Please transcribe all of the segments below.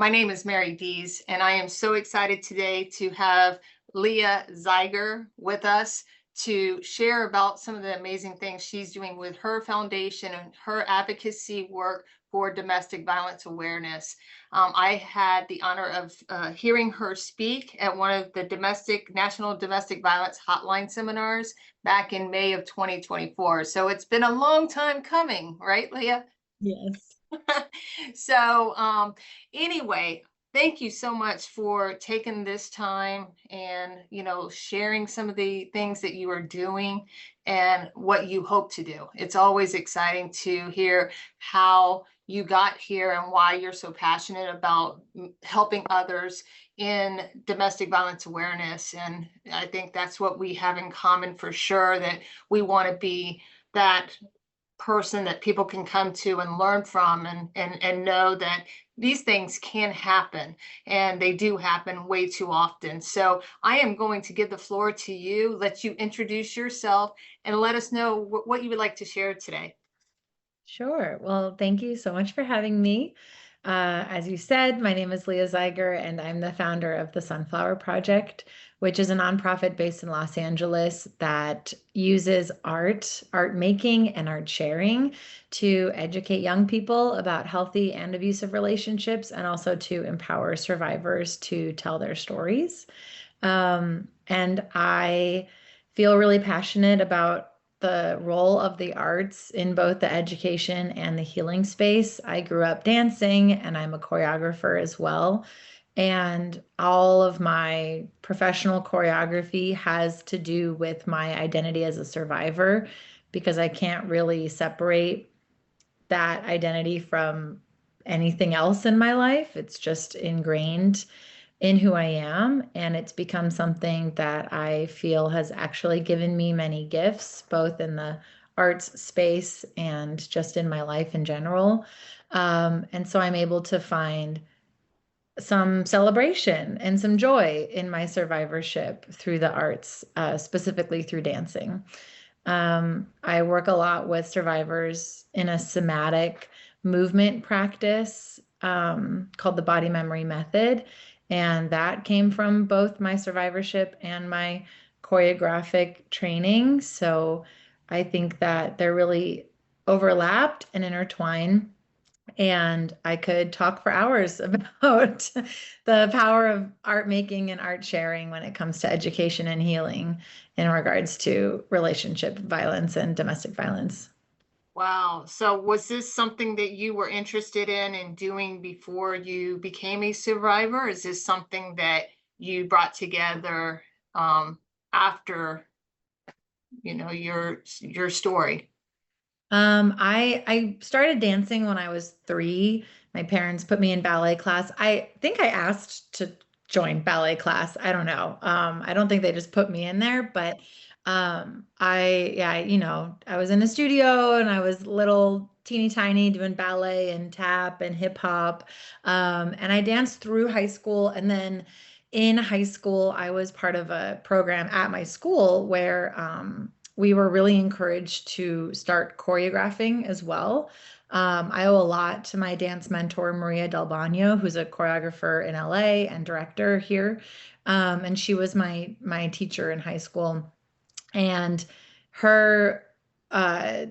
My name is Mary Dees, and I am so excited today to have Leah Zeiger with us to share about some of the amazing things she's doing with her foundation and her advocacy work for domestic violence awareness. I had the honor of hearing her speak at one of the National Domestic Violence Hotline seminars back in May of 2024. So it's been a long time coming, right, Leah? Yes. So, anyway, thank you so much for taking this time and, sharing some of the things that you are doing and what you hope to do. It's always exciting to hear how you got here and why you're so passionate about helping others in domestic violence awareness. And I think that's what we have in common for sure, that we want to be that person that people can come to and learn from and know that these things can happen, and they do happen way too often. So I am going to give the floor to you, let you introduce yourself and let us know what you would like to share today. Sure. Well, thank you so much for having me. As you said, my name is Leah Zeiger, and I'm the founder of the Sunflower Project, which is a nonprofit based in Los Angeles that uses art making, and art sharing to educate young people about healthy and abusive relationships, and also to empower survivors to tell their stories. And I feel really passionate about the role of the arts in both the education and the healing space. I grew up dancing and I'm a choreographer as well. And all of my professional choreography has to do with my identity as a survivor because I can't really separate that identity from anything else in my life. It's just ingrained in who I am. And it's become something that I feel has actually given me many gifts, both in the arts space and just in my life in general. And so I'm able to find some celebration and some joy in my survivorship through the arts, specifically through dancing. I work a lot with survivors in a somatic movement practice called the body memory method. And that came from both my survivorship and my choreographic training. So I think that they're really overlapped and intertwined. And I could talk for hours about the power of art making and art sharing when it comes to education and healing in regards to relationship violence and domestic violence. Wow. So was this something that you were interested in doing before you became a survivor? Is this something that you brought together after, your story? I started dancing when I was 3. My parents put me in ballet class. I think I asked to join ballet class. I don't know. I don't think they just put me in there, but I was in a studio and I was little teeny tiny doing ballet and tap and hip hop. And I danced through high school, and then in high school, I was part of a program at my school where we were really encouraged to start choreographing as well. I owe a lot to my dance mentor, Maria Del Bagno, who's a choreographer in LA and director here. And she was my teacher in high school. And her uh,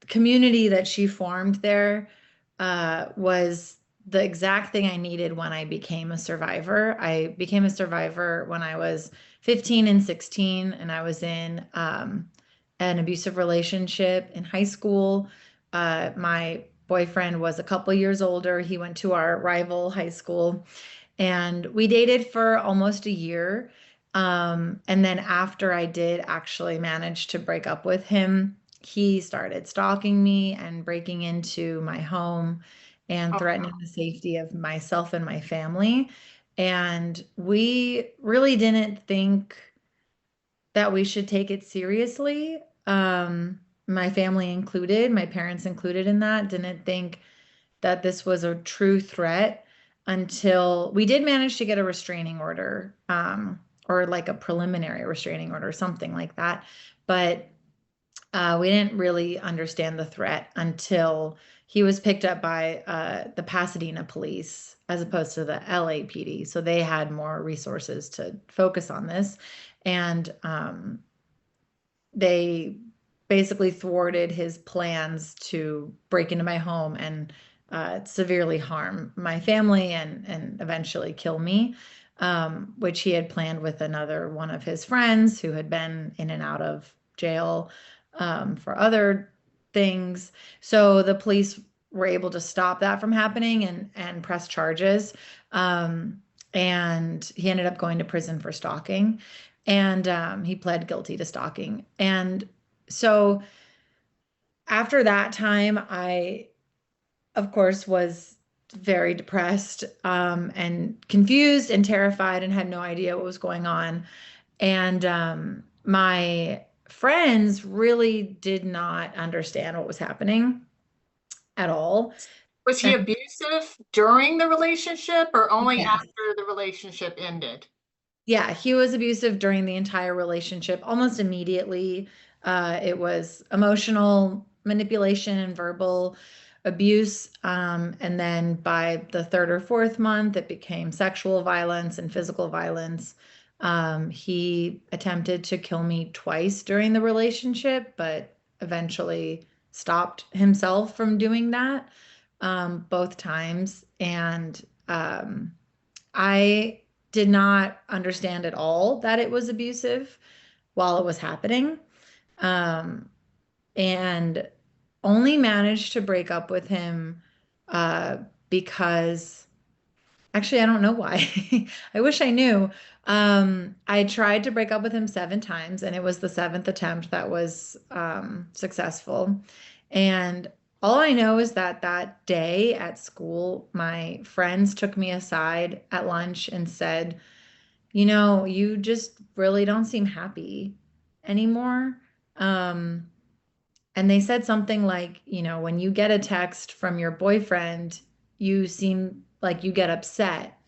community that she formed there was the exact thing I needed when I became a survivor. I became a survivor when I was 15 and 16, and I was in an abusive relationship in high school. My boyfriend was a couple years older. He went to our rival high school, and we dated for almost a year. And then after I did actually manage to break up with him, he started stalking me and breaking into my home and Oh, threatening the safety of myself and my family. And we really didn't think that we should take it seriously. My family included, my parents included in that, didn't think that this was a true threat until we did manage to get a restraining order, or like a preliminary restraining order, something like that. But we didn't really understand the threat until he was picked up by the Pasadena police as opposed to the LAPD. So they had more resources to focus on this. And they basically thwarted his plans to break into my home and severely harm my family and eventually kill me, which he had planned with another one of his friends who had been in and out of jail for other things. So the police were able to stop that from happening and press charges. Um, and he ended up going to prison for stalking. And he pled guilty to stalking. And so after that time, I, of course, was very depressed and confused and terrified and had no idea what was going on. And my friends really did not understand what was happening at all. Was he And abusive during the relationship or only yeah, after the relationship ended? yeah, he was abusive during the entire relationship, almost immediately. It was emotional manipulation and verbal abuse. And then by the third or fourth month, it became sexual violence and physical violence. He attempted to kill me twice during the relationship, but eventually stopped himself from doing that both times. And I did not understand at all that it was abusive while it was happening. Um, and only managed to break up with him uh, because actually, I don't know why. I wish I knew. I tried to break up with him 7 times, and it was the seventh attempt that was successful. And all I know is that that day at school, my friends took me aside at lunch and said, you know, you just really don't seem happy anymore. Um, and they said something like, you know, when you get a text from your boyfriend, you seem like you get upset.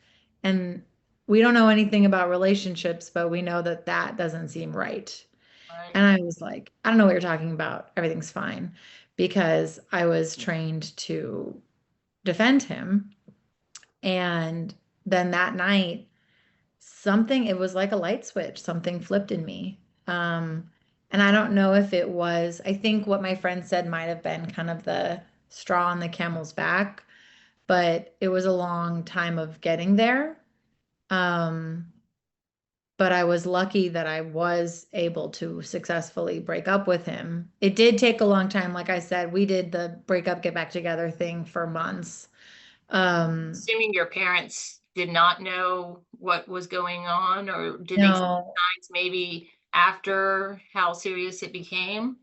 And we don't know anything about relationships, but we know that that doesn't seem right. Right. And I was like, I don't know what you're talking about. Everything's fine because I was trained to defend him. And then that night, it was like a light switch, something flipped in me. And I don't know if it was, I think what my friend said might have been kind of the straw on the camel's back, but it was a long time of getting there. Um, but I was lucky that I was able to successfully break up with him. It did take a long time. Like I said, we did the break up, get back together thing for months. Um, Assuming your parents did not know what was going on, or did they see no, signs maybe after how serious it became?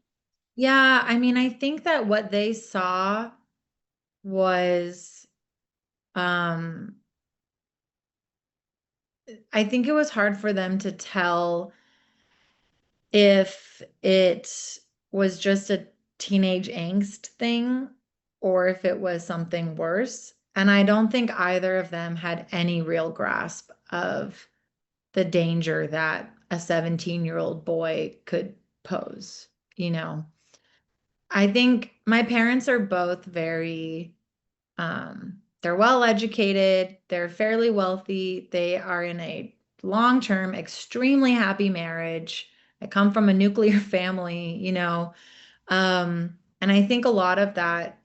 yeah, I mean, I think that what they saw was, um, I think it was hard for them to tell if it was just a teenage angst thing or if it was something worse. And I don't think either of them had any real grasp of the danger that a 17-year-old boy could pose, you know. I think my parents are both very they're well educated, they're fairly wealthy, they are in a long-term, extremely happy marriage. I come from a nuclear family, you know. And I think a lot of that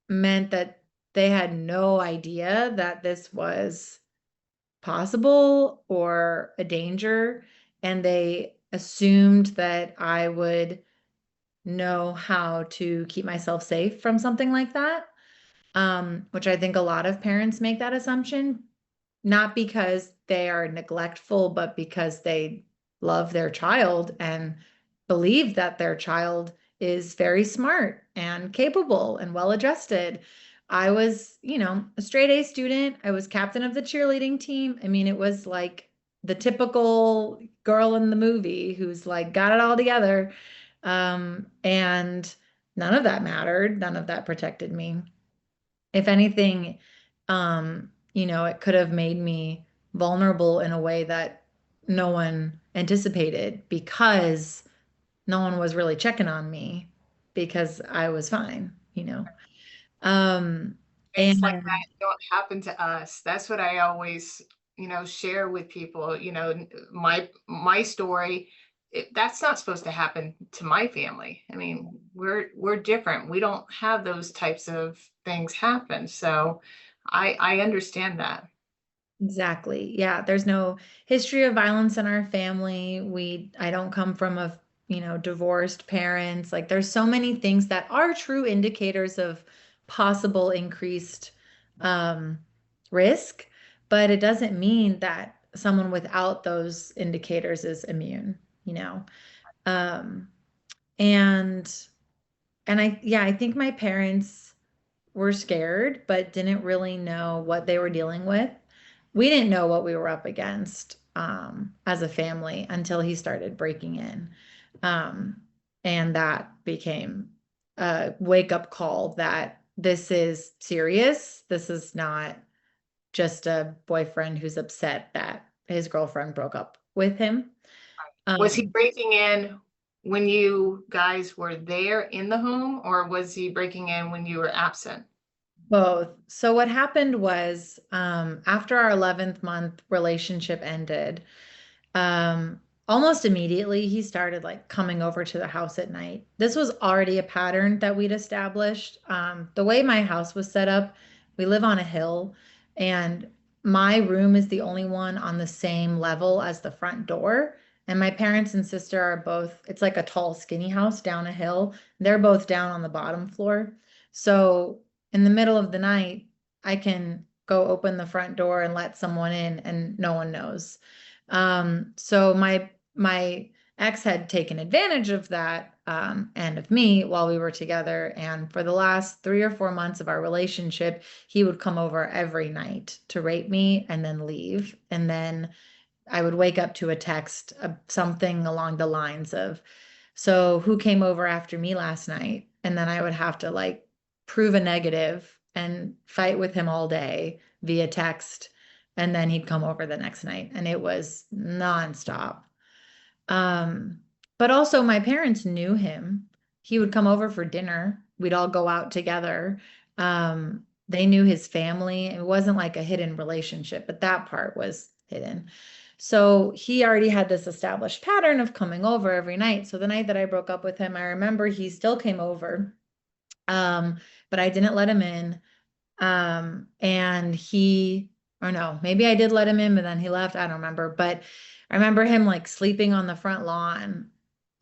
meant that they had no idea that this was possible or a danger, and they assumed that I would know how to keep myself safe from something like that. Which I think a lot of parents make that assumption, not because they are neglectful, but because they love their child and believe that their child is very smart and capable and well adjusted. I was, you know, a straight A student. I was captain of the cheerleading team. I mean, it was like the typical girl in the movie who's like got it all together. And none of that mattered. None of that protected me. If anything, you know, it could have made me vulnerable in a way that no one anticipated because no one was really checking on me because I was fine, you know. Um, Things like And that don't happen to us. That's what I always, share with people, my story. That's not supposed to happen to my family. I mean, we're different. We don't have those types of things happen. So I understand that. exactly. Yeah, there's no history of violence in our family. I don't come from divorced parents. Like there's so many things that are true indicators of possible increased um, risk, but it doesn't mean that someone without those indicators is immune, you know. Um, and I think my parents were scared, but didn't really know what they were dealing with. We didn't know what we were up against as a family until he started breaking in. Um, and that became a wake-up call that this is serious. This is not just a boyfriend who's upset that his girlfriend broke up with him. Was he Um, breaking in when you guys were there in the home, or was he breaking in when you were absent? Both. So what happened was, after our 11th month relationship ended, um, almost immediately he started like coming over to the house at night. This was already a pattern that we'd established. The way my house was set up, we live on a hill, and my room is the only one on the same level as the front door. And my parents and sister are both, it's like a tall, skinny house down a hill. They're both down on the bottom floor. So in the middle of the night, I can go open the front door and let someone in and no one knows. So my ex had taken advantage of that and of me while we were together. And for the last 3 or 4 months of our relationship, he would come over every night to rape me and then leave. And then I would wake up to a text, something along the lines of, "So who came over after me last night?" And then I would have to like prove a negative and fight with him all day via text. And then he'd come over the next night, and it was nonstop. Um, but also my parents knew him. He would come over for dinner. We'd all go out together. They knew his family. It wasn't like a hidden relationship, but that part was hidden. So he already had this established pattern of coming over every night. So the night that I broke up with him, I remember he still came over. Um, but I didn't let him in. And or no, maybe I did let him in, but then he left. I don't remember. But I remember him like sleeping on the front lawn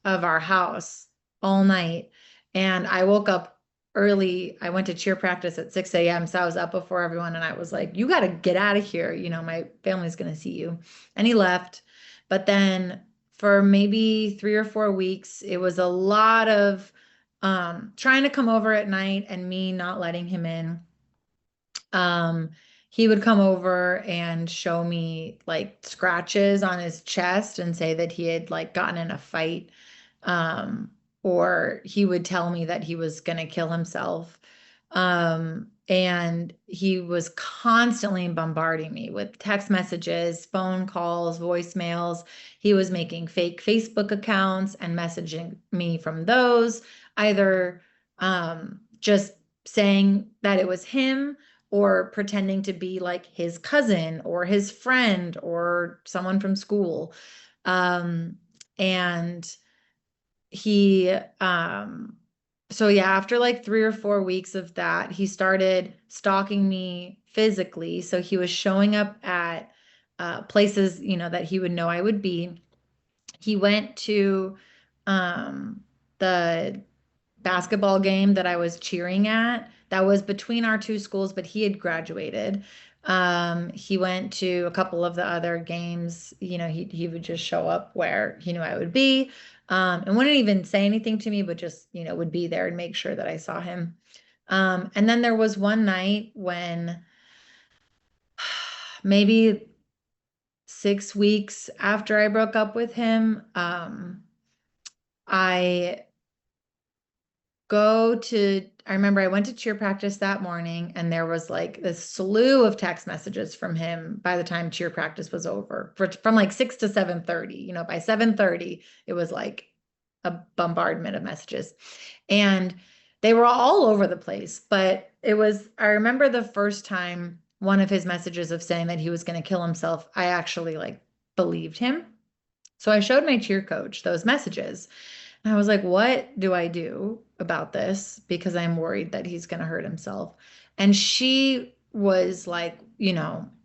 of our house all night. And I woke up early. I went to cheer practice at 6 a.m. So I was up before everyone and I was like, "You got to get out of here. My family's going to see you." And he left. But then for maybe 3 or 4 weeks, it was a lot of trying to come over at night and me not letting him in. um, he would come over and show me like scratches on his chest and say that he had like gotten in a fight. Um, or he would tell me that he was going to kill himself. And he was constantly bombarding me with text messages, phone calls, voicemails. He was making fake Facebook accounts and messaging me from those, either just saying that it was him or pretending to be like his cousin or his friend or someone from school. And he, so yeah, after like 3 or 4 weeks of that, he started stalking me physically. So he was showing up at places, that he would know I would be. He went to the basketball game that I was cheering at. That was between our two schools, but he had graduated. He went to a couple of the other games. He would just show up where he knew I would be, and wouldn't even say anything to me, but just would be there and make sure that I saw him. And then there was one night when maybe 6 weeks after I broke up with him, I I remember I went to cheer practice that morning and there was like this slew of text messages from him by the time cheer practice was over from like 6 to 7:30. By 7:30, it was like a bombardment of messages. And They were all over the place, but I remember the first time one of his messages of saying that he was going to kill himself, I actually like believed him. So I showed my cheer coach those messages. And I was like, what do I do about this? Because I'm worried that he's going to hurt himself. And she was like,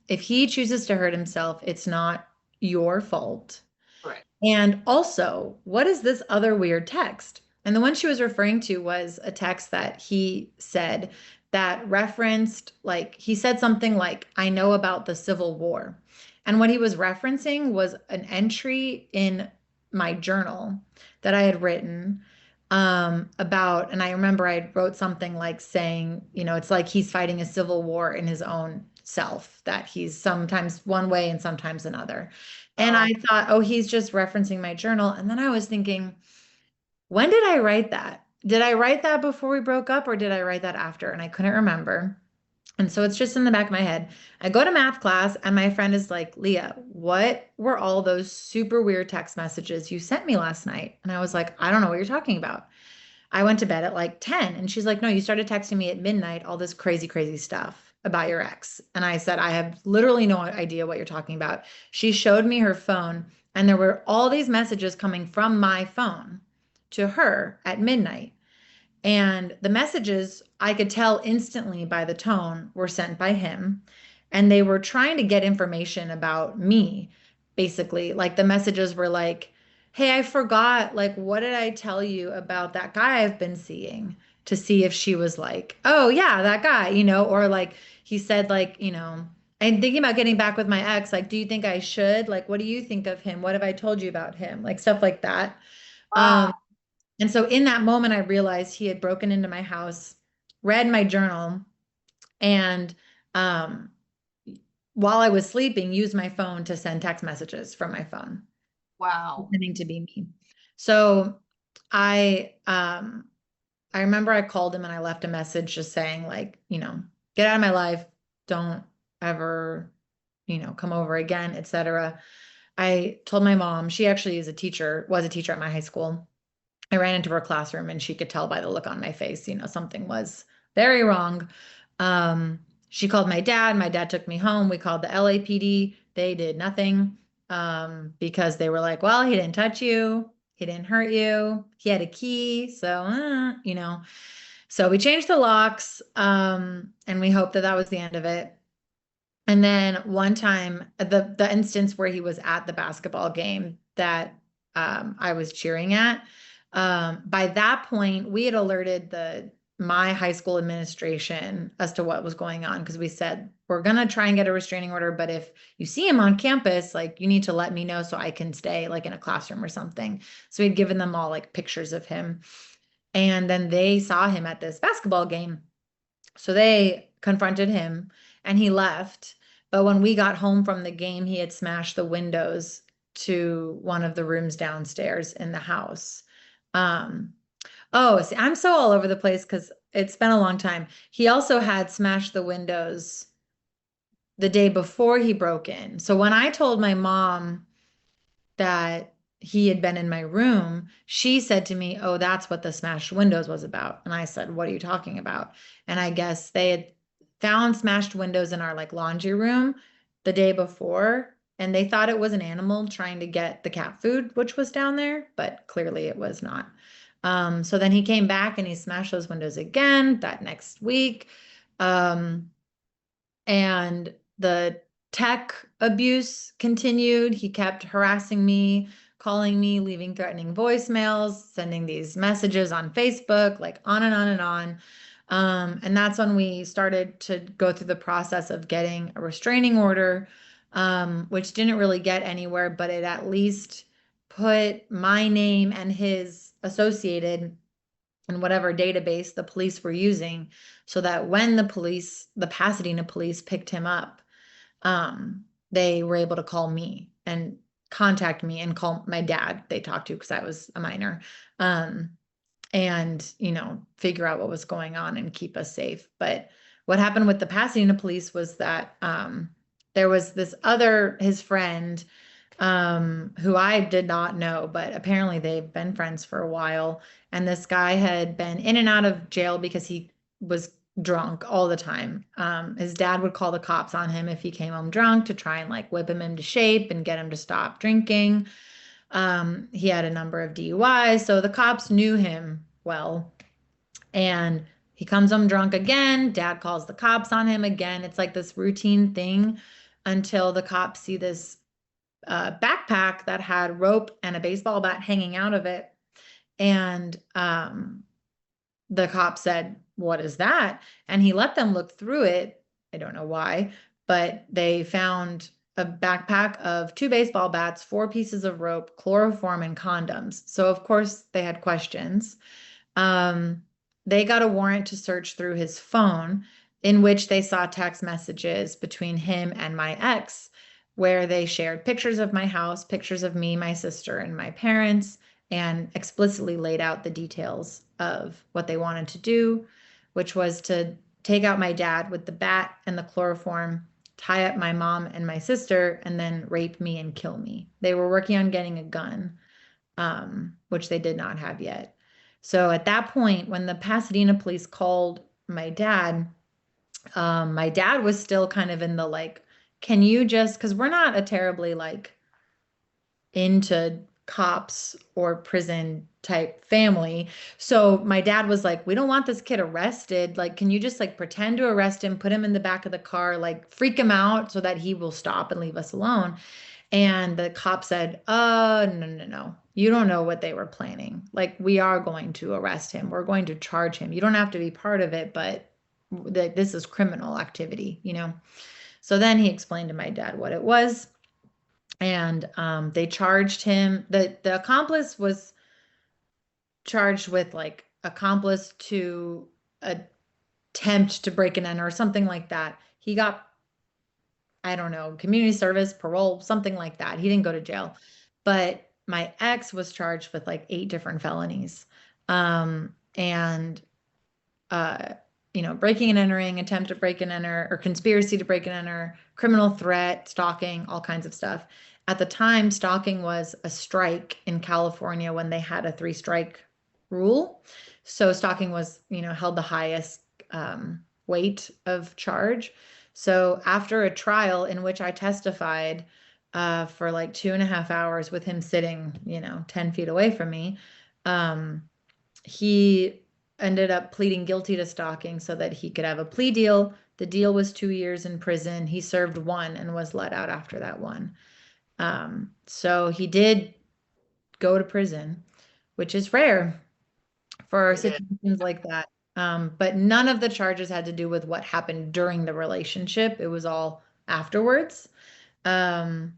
if he chooses to hurt himself, it's not your fault. Correct. And also, what is this other weird text? And the one she was referring to was a text that he said that referenced, like, he said something like, I know about the Civil War. And what he was referencing was an entry in my journal that I had written about, and I remember I wrote something like saying, it's like he's fighting a civil war in his own self, that he's sometimes one way and sometimes another. And Oh, I thought, oh, he's just referencing my journal. And then I was thinking, when did I write that? Did I write that before we broke up or did I write that after? And I couldn't remember. And so it's just in the back of my head. I go to math class and my friend is like, Leah, what were all those super weird text messages you sent me last night? And I was like, I don't know what you're talking about. I went to bed at like 10 and she's like, no, you started texting me at midnight, all this crazy, crazy stuff about your ex. And I said, I have literally no idea what you're talking about. She showed me her phone and there were all these messages coming from my phone to her at midnight. And the messages, I could tell instantly by the tone, were sent by him. And they were trying to get information about me, basically. Like the messages were like, hey, I forgot. Like, what did I tell you about that guy I've been seeing? To see if she was like, oh, yeah, that guy, or like he said, like, I'm thinking about getting back with my ex. Like, do you think I should? Like, what do you think of him? What have I told you about him? Like, stuff like that. wow. And so in that moment, I realized he had broken into my house, read my journal, and um, while I was sleeping, used my phone to send text messages from my phone, Wow. pretending to be me. So I I remember I called him and I left a message just saying like, get out of my life, don't ever, come over again, etc. I told my mom, she actually is a teacher, was a teacher at my high school. I ran into her classroom and she could tell by the look on my face, something was very wrong. She called my dad. My dad took me home. We called the LAPD. They did nothing because they were like, well, he didn't touch you. He didn't hurt you. He had a key. So, So we changed the locks and we hoped that that was the end of it. And then one time, the instance where he was at the basketball game that I was cheering at, by that point, we had alerted my high school administration as to what was going on because we said we're gonna try and get a restraining order, but if you see him on campus, like you need to let me know so I can stay like in a classroom or something. So we'd given them all like pictures of him, and then they saw him at this basketball game. So they confronted him and he left. But when we got home from the game, he had smashed the windows to one of the rooms downstairs in the house. Um, oh, see, I'm so all over the place because it's been a long time. He also had smashed the windows the day before he broke in. So when I told my mom that he had been in my room, she said to me, oh, that's what the smashed windows was about. And I said, what are you talking about? And I guess they had found smashed windows in our like laundry room the day before. And they thought it was an animal trying to get the cat food, which was down there, but clearly it was not. So then he came back and he smashed those windows again that next week. Um, and the tech abuse continued. He kept harassing me, calling me, leaving threatening voicemails, sending these messages on Facebook, like on and on and on. And that's when we started to go through the process of getting a restraining order, which didn't really get anywhere, but it at least put my name and his associated in whatever database the police were using so that when the Pasadena police picked him up, they were able to call me and contact me and call my dad they talked to because I was a minor. And figure out what was going on and keep us safe. But what happened with the Pasadena police was that there was his friend who I did not know, but apparently they've been friends for a while. And this guy had been in and out of jail because he was drunk all the time. His dad would call the cops on him if he came home drunk to try and like whip him into shape and get him to stop drinking. He had a number of DUIs, so the cops knew him well. And he comes home drunk again. Dad calls the cops on him again. It's like this routine thing until the cops see this backpack that had rope and a baseball bat hanging out of it. And the cop said, "What is that?" And he let them look through it. I don't know why, but they found a backpack of two baseball bats, four pieces of rope, chloroform, and condoms. So, of course, they had questions. Um, they got a warrant to search through his phone, in which they saw text messages between him and my ex, where they shared pictures of my house, pictures of me, my sister, and my parents, and explicitly laid out the details of what they wanted to do, which was to take out my dad with the bat and the chloroform, tie up my mom and my sister, and then rape me and kill me. They were working on getting a gun, which they did not have yet. So at that point, when the Pasadena police called my dad was still kind of in the like, can you just, because we're not a terribly like into cops or prison type family. So my dad was like, we don't want this kid arrested. Like, can you just like pretend to arrest him, put him in the back of the car, like freak him out so that he will stop and leave us alone? And the cop said, no, no, no. You don't know what they were planning. Like, we are going to arrest him. We're going to charge him. You don't have to be part of it, but this is criminal activity, you know? So then he explained to my dad what it was. And they charged him. The accomplice was charged with like accomplice to attempt to break and enter or something like that. He got, I don't know, community service, parole, something like that. He didn't go to jail. But my ex was charged with like 8 different felonies. And uh, breaking and entering, attempt to break and enter, or conspiracy to break and enter, criminal threat, stalking, all kinds of stuff. At the time, stalking was a strike in California when they had a three-strike rule. So stalking was, held the highest weight of charge. So after a trial in which I testified for like 2.5 hours with him sitting, 10 feet away from me, he ended up pleading guilty to stalking so that he could have a plea deal. The deal was 2 years in prison. He served one and was let out after that one. So he did go to prison, which is rare for It is. situations like that. But none of the charges had to do with what happened during the relationship. It was all afterwards. Um,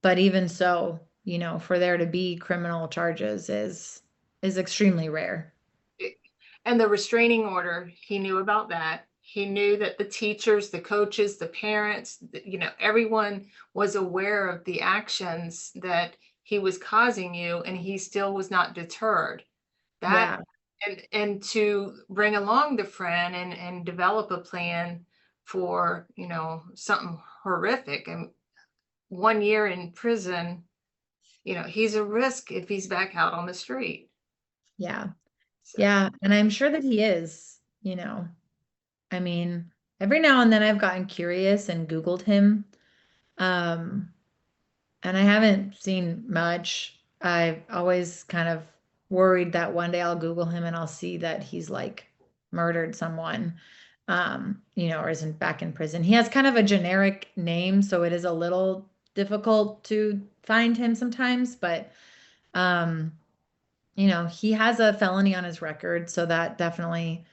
but even so, for there to be criminal charges is extremely rare. And the restraining order, he knew about that. He knew that the teachers, the coaches, the parents, everyone was aware of the actions that he was causing you, and he still was not deterred. That Yeah. and to bring along the friend and develop a plan for, something horrific. And 1 year in prison, he's a risk if he's back out on the street. Yeah. So, Yeah. And I'm sure that he is. I mean, every now and then I've gotten curious and Googled him. Um, and I haven't seen much. I've always kind of worried that one day I'll Google him and I'll see that he's like murdered someone, or isn't back in prison. He has kind of a generic name, so it is a little difficult to find him sometimes, but um, he has a felony on his record, so that definitely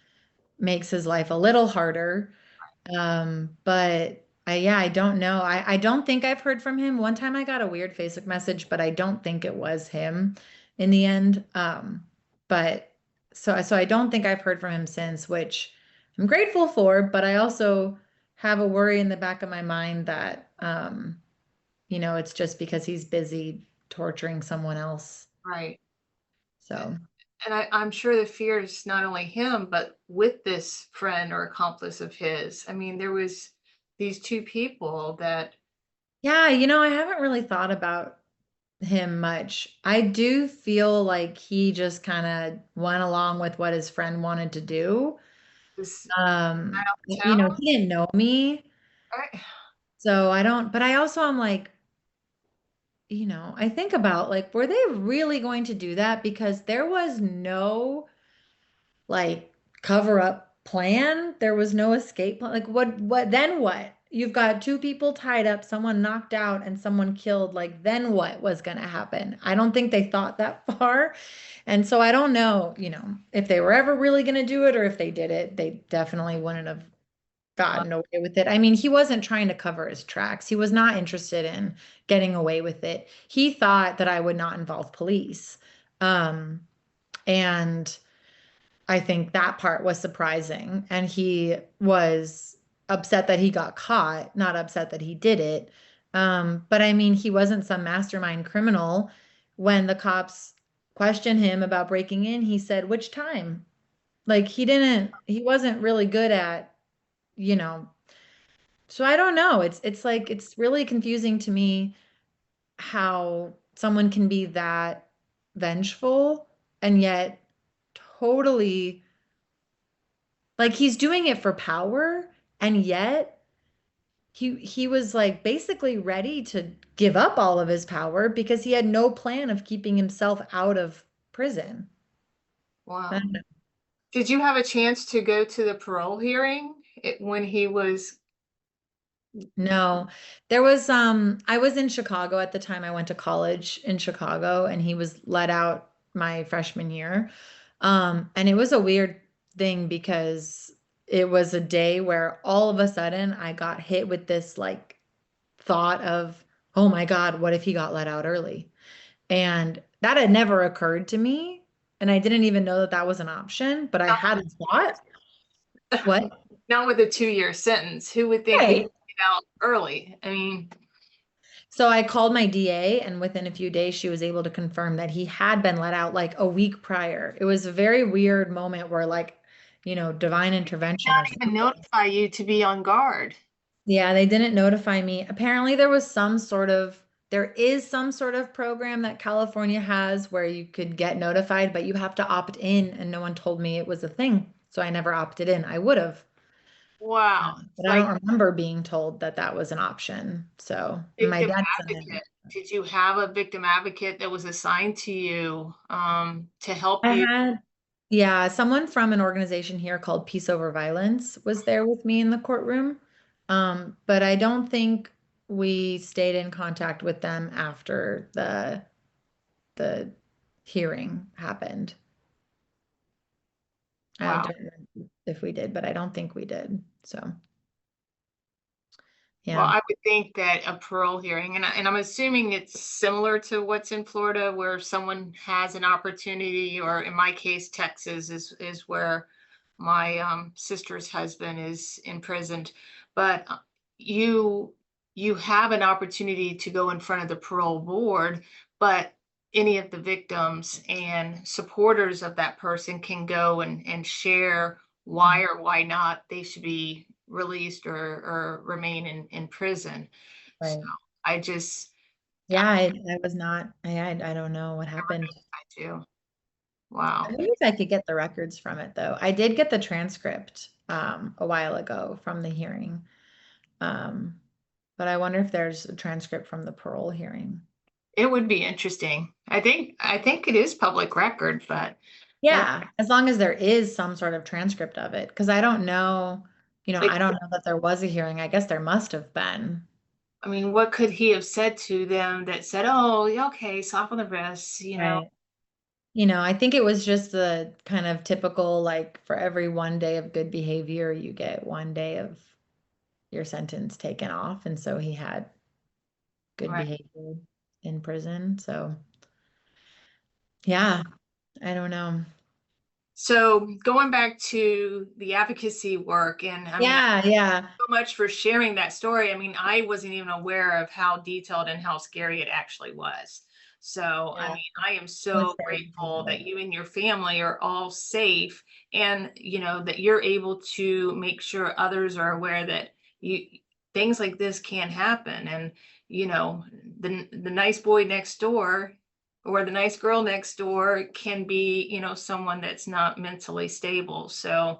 makes his life a little harder. But yeah, I don't know. I don't think I've heard from him. One time I got a weird Facebook message, but I don't think it was him in the end. But so I don't think I've heard from him since, which I'm grateful for, but I also have a worry in the back of my mind that it's just because he's busy torturing someone else. right. So And I'm sure the fear is not only him, but with this friend or accomplice of his. I mean, there was these two people that Yeah, I haven't really thought about him much. I do feel like he just kind of went along with what his friend wanted to do. This town, He didn't know me, right? so I don't, but I also am like, I think about like, were they really going to do that? Because there was no like cover up plan. There was no escape plan. Like then what? You've got two people tied up, someone knocked out and someone killed. Like then what was going to happen? I don't think they thought that far. And so I don't know, if they were ever really going to do it or if they did it, they definitely wouldn't have Wow. gotten away with it. I mean, he wasn't trying to cover his tracks. He was not interested in getting away with it. He thought that I would not involve police. Um, and I think that part was surprising. And he was upset that he got caught, not upset that he did it. But I mean, he wasn't some mastermind criminal. When the cops questioned him about breaking in, he said, "Which time?" Like he wasn't really good at, you know. So I don't know. It's like it's really confusing to me how someone can be that vengeful and yet totally like he's doing it for power, and yet he was like basically ready to give up all of his power because he had no plan of keeping himself out of prison. I Wow. don't know. Did you have a chance to go to the parole hearing when he was? No, I was in Chicago at the time. I went to college in Chicago and he was let out my freshman year. And it was a weird thing because it was a day where all of a sudden I got hit with this like thought of, oh my God, what if he got let out early? And that had never occurred to me. And I didn't even know that that was an option, but I had a thought. What? Not with a 2-year sentence. Who would think he Right. would get out early? I mean, So I called my DA, and within a few days, she was able to confirm that he had been let out like a week prior. It was a very weird moment where, like, divine intervention or not even something. notify you to be on guard. Yeah, they didn't notify me. Apparently, there is some sort of program that California has where you could get notified, but you have to opt in, and no one told me it was a thing. So I never opted in. I would have, Wow. It's but I like don't remember being told that that was an option. So, and my victim dad said, advocate. Did you have a victim advocate that was assigned to you to help I you? had, yeah, someone from an organization here called Peace Over Violence was there with me in the courtroom. But I don't think we stayed in contact with them after the hearing happened. I Wow. don't know if we did, but I don't think we did. So, Well, yeah. I would think that a parole hearing, and I'm assuming it's similar to what's in Florida, where someone has an opportunity, or in my case, Texas is where my sister's husband is imprisoned. But you you have an opportunity to go in front of the parole board, but any of the victims and supporters of that person can go and share why or why not they should be released or remain in prison. So Right. I just, I Yeah, I was not, I don't know what happened. do. I Wow. wonder if I could get the records from it though. I did get the transcript a while ago from the hearing. Um, but I wonder if there's a transcript from the parole hearing. It would be interesting. I think it is public record, but that, Yeah, as long as there is some sort of transcript of it, because I don't know, like, I don't know that there was a hearing. I guess there must have been. I mean, what could he have said to them that said, "Oh, yeah, okay, soften the wrists," you know? Right. I think it was just the kind of typical, like for every one day of good behavior, you get one day of your sentence taken off. And so he had good Right. behavior in prison. So yeah, I don't know. So going back to the advocacy work, and I mean, Yeah, yeah. so much for sharing that story. I mean, I wasn't even aware of how detailed and how scary it actually was. So, I Yeah, mean, I am it was so very grateful that painful. you and your family are all safe, and that you're able to make sure others are aware that you things like this can happen. And, the nice boy next door or the nice girl next door can be, someone that's not mentally stable. So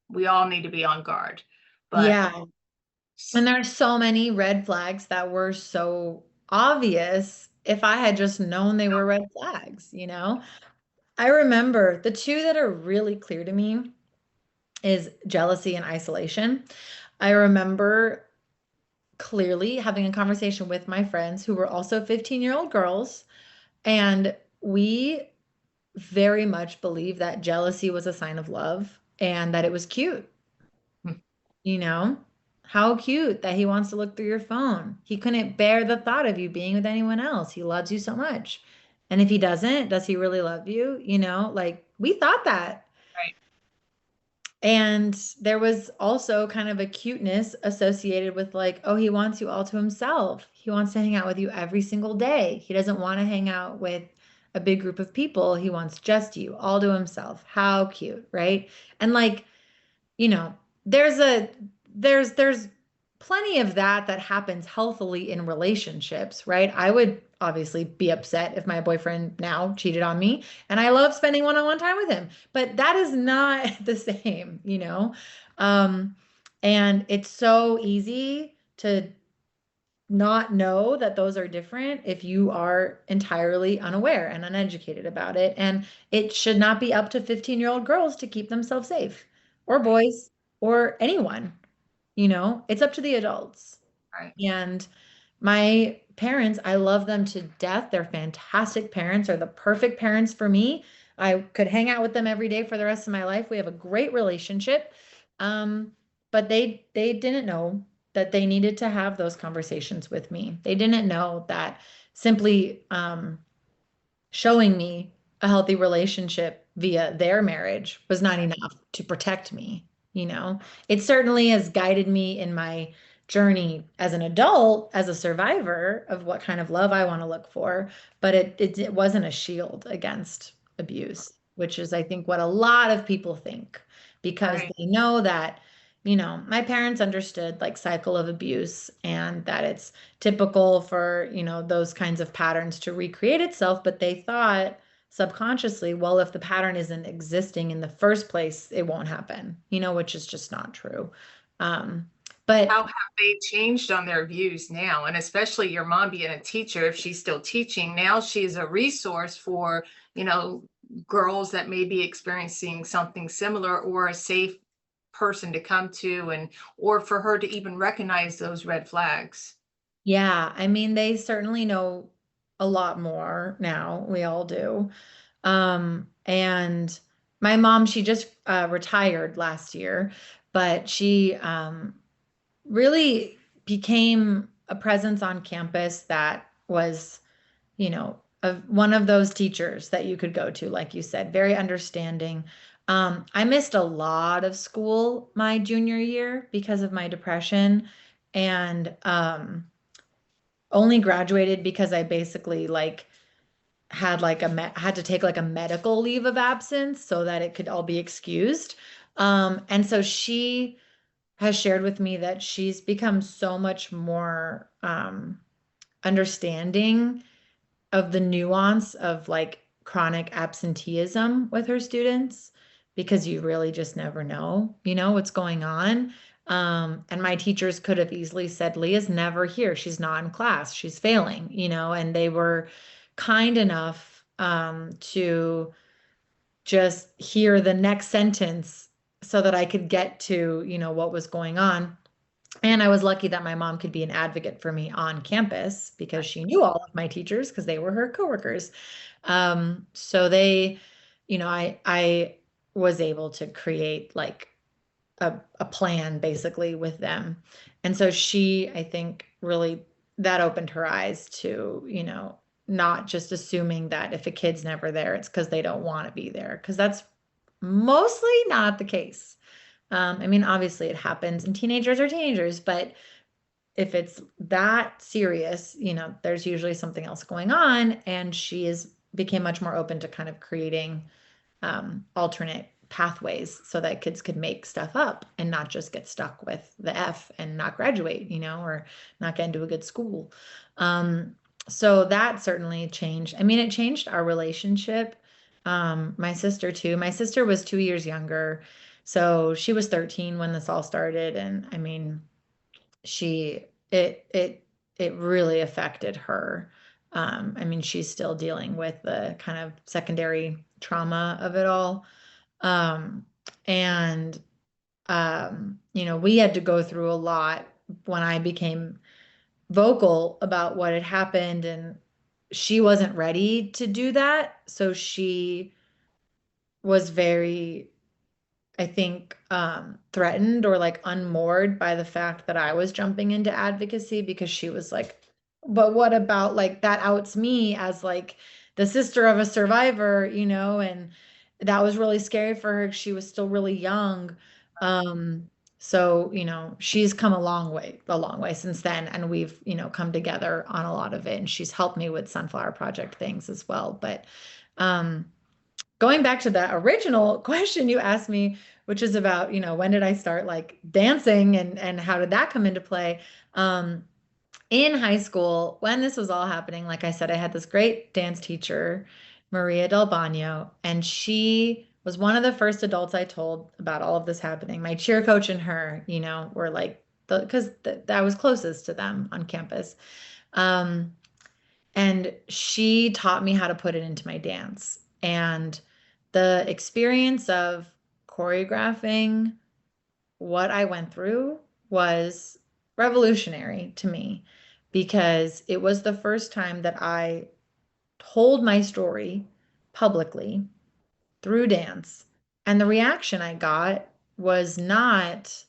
we all need to be on guard. But Yeah. And there's so many red flags that were so obvious if I had just known they were red flags, you know? I remember the two that are really clear to me is jealousy and isolation. I remember clearly having a conversation with my friends who were also 15-year-old girls, and we very much believed that jealousy was a sign of love and that it was cute. You know, how cute that he wants to look through your phone. He couldn't bear the thought of you being with anyone else. He loves you so much. And if he doesn't, does he really love you? You know, like we thought that. right, And there was also kind of a cuteness associated with like, oh, he wants you all to himself. He wants to hang out with you every single day. He doesn't want to hang out with a big group of people. He wants just you all to himself. How cute, right? And like, you know, there's a there's plenty of that happens healthily in relationships, right? I would obviously be upset if my boyfriend now cheated on me, and I love spending one-on-one time with him, but that is not the same, you know? Um, and it's so easy to not know that those are different if you are entirely unaware and uneducated about it. And it should not be up to 15-year-old girls to keep themselves safe, or right, boys, or anyone. You know, it's up to the adults. right. And my parents, I love them to death. They're fantastic parents, are the perfect parents for me. I could hang out with them every day for the rest of my life. We have a great relationship. But they didn't know that they needed to have those conversations with me. They didn't know that simply showing me a healthy relationship via their marriage was not enough to protect me, you know. It certainly has guided me in my journey as an adult, as a survivor of what kind of love I want to look for, but it wasn't a shield against abuse, which is I think what a lot of people think because Right. they know that, you know, my parents understood like cycle of abuse and that it's typical for, you know, those kinds of patterns to recreate itself, but they thought subconsciously, well, if the pattern isn't existing in the first place, it won't happen, you know, which is just not true. Um, How but have they changed on their views now? And especially your mom being a teacher, if she's still teaching, now she's a resource for, you know, girls that may be experiencing something similar, or a safe person to come to, and or for her to even recognize those red flags. yeah, I mean, they certainly know a lot more now. We all do. And my mom, she just retired last year, but she really became a presence on campus that was, you know, one of those teachers that you could go to, like you said, very understanding. I missed a lot of school my junior year because of my depression, and only graduated because I basically like had like had to take like a medical leave of absence so that it could all be excused. And so she has shared with me that she's become so much more understanding of the nuance of like chronic absenteeism with her students because you really just never know, you know, what's going on. And my teachers could have easily said, Leah's never here. She's not in class. She's failing, you know, and they were kind enough to just hear the next sentence so that I could get to, you know, what was going on. And I was lucky that my mom could be an advocate for me on campus because she knew all of my teachers because they were her coworkers. So they, you know, I was able to create like a plan basically with them. And so she, I think, really that opened her eyes to, you know, not just assuming that if a kid's never there, it's because they don't want to be there, because that's mostly not the case. I mean, obviously it happens and teenagers are teenagers, but if it's that serious, you know, there's usually something else going on. And she is became much more open to kind of creating alternate pathways so that kids could make stuff up and not just get stuck with the F and not graduate, or not get into a good school. Um, so that certainly changed. I mean, it changed our relationship. My sister too. My sister was 2 years younger, so she was 13 when this all started, and I mean, she it it it really affected her. I mean, she's still dealing with the kind of secondary trauma of it all. Um, and we had to go through a lot when I became vocal about what had happened, and she wasn't ready to do that. So she was very, I think, threatened or like unmoored by the fact that I was jumping into advocacy, because she was like, but what about, like, that outs me as like the sister of a survivor, and that was really scary for her. She was still really young. So, she's come a long way since then. And we've, come together on a lot of it. And she's helped me with Sunflower Project things as well. But, um, going back to the original question you asked me, which is about, when did I start like dancing, and how did that come into play? Um, in high school, when this was all happening, like I said, I had this great dance teacher, Maria Del Bagno, and she was one of the first adults I told about all of this happening. My cheer coach and her, were like, because I was closest to them on campus. Um, and she taught me how to put it into my dance. And the experience of choreographing what I went through was revolutionary to me, because it was the first time that I told my story publicly through dance. And the reaction I got was not,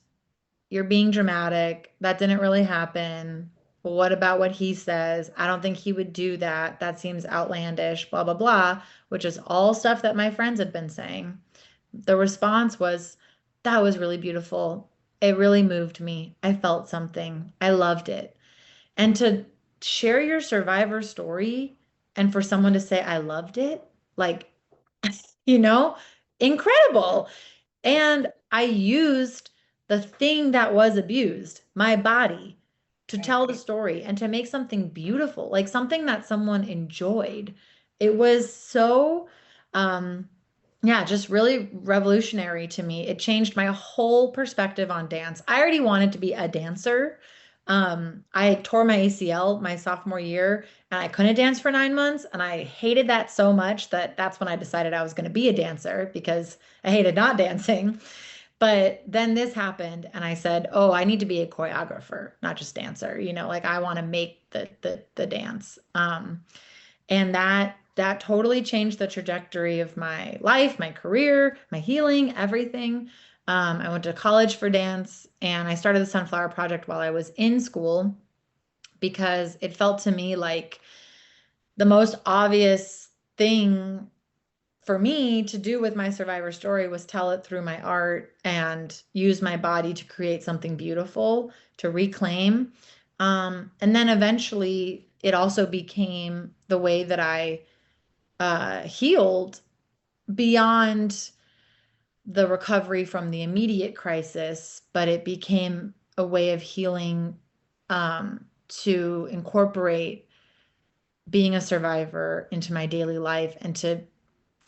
"You're being dramatic. That didn't really happen. What about what he says? I don't think he would do that. That seems outlandish, blah, blah, blah," which is all stuff that my friends had been saying. The response was, "That was really beautiful. It really moved me. I felt something. I loved it." And to share your survivor story and for someone to say, "I loved it," like, you know, incredible. And I used the thing that was abused, my body, to Right. tell the story and to make something beautiful, like something that someone enjoyed. It was so, um, yeah, just really revolutionary to me. It changed my whole perspective on dance. I already wanted to be a dancer. I tore my ACL my sophomore year, and I couldn't dance for 9 months. And I hated that so much that that's when I decided I was going to be a dancer, because I hated not dancing. But then this happened, and I said, "Oh, I need to be a choreographer, not just dancer. Like, I want to make the dance." And that totally changed the trajectory of my life, my career, my healing, everything. I went to college for dance, and I started the Sunflower Project while I was in school, because it felt to me like the most obvious thing for me to do with my survivor story was tell it through my art and use my body to create something beautiful to reclaim. And then eventually it also became the way that I healed beyond the recovery from the immediate crisis, but it became a way of healing, to incorporate being a survivor into my daily life, and to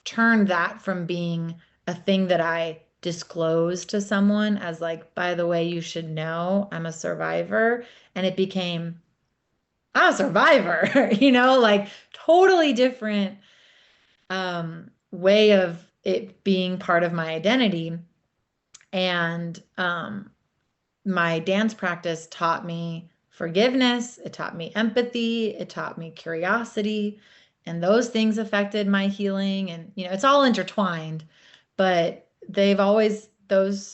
turn that from being a thing that I disclosed to someone as like, "By the way, you should know I'm a survivor." And it became, "I'm a survivor," like totally different way of it being part of my identity. And my dance practice taught me forgiveness, it taught me empathy, it taught me curiosity, and those things affected my healing. And, it's all intertwined, but they've always, the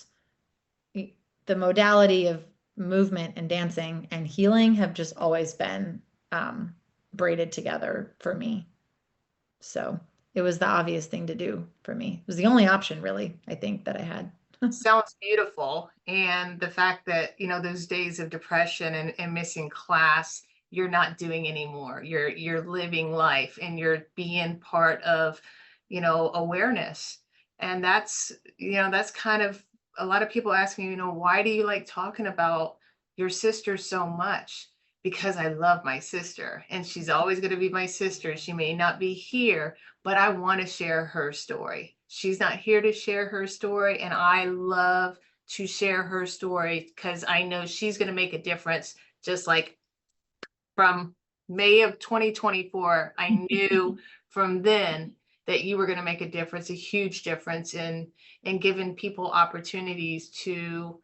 modality of movement and dancing and healing have just always been braided together for me. So it was the obvious thing to do for me. It was the only option, really, I think, that I had. Sounds beautiful. And the fact that, those days of depression and missing class, you're not doing anymore. You're living life, and you're being part of, awareness. And that's, that's kind of, a lot of people ask me, why do you like talking about your sister so much? Because I love my sister, and she's always going to be my sister. She may not be here, but I want to share her story. She's not here to share her story, and I love to share her story because I know she's going to make a difference. Just like from May of 2024, I knew from then that you were going to make a difference, a huge difference in giving people opportunities to,